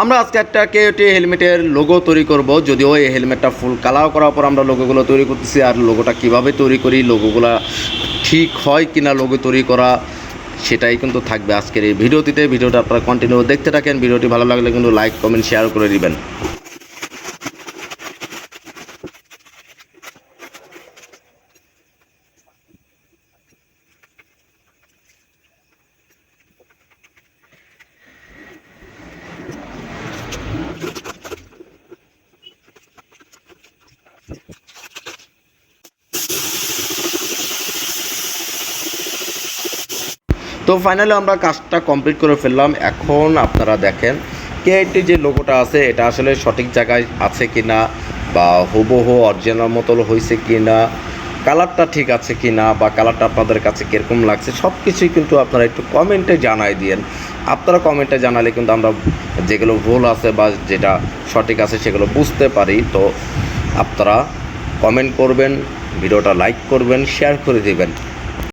আমরা আজকে একটা কেওটি হেলমেটের লোগো তৈরি করব। যদিও এই হেলমেটটা ফুল কালার করার পর আমরা লোগোগুলো তৈরি করতেছি, আর লোগোটা কিভাবে তৈরি করি, লোগোগুলো ঠিক হয় কিনা লোগো তৈরি করা, সেটাই কিন্তু থাকবে আজকের এই ভিডিওটিতে। ভিডিওটা আপনারা কন্টিনিউ দেখতে থাকেন। ভিডিওটি ভালো লাগলে কিন্তু লাইক কমেন্ট শেয়ার করে দিবেন। তো ফাইনালি আমরা কাজটা কমপ্লিট করে ফেললাম। এখন আপনারা দেখেন কেআইটি যে লোগোটা আছে এটা আসলে সঠিক জায়গায় আছে কি না, বা হুবহু অরিজিনাল মতো হয়েছে কি না, কালারটা ঠিক আছে কি না, বা কালারটা আপনাদের কাছে কীরকম লাগছে, সব কিছুই কিন্তু আপনারা একটু কমেন্টে জানাই দিয়েন। আপনারা কমেন্টে জানালে কিন্তু আমরা যেগুলো ভুল আছে বা যেটা সঠিক আছে সেগুলো বুঝতে পারি। তো আপনারা কমেন্ট করবেন, ভিডিওটা লাইক করবেন, শেয়ার করে দেবেন।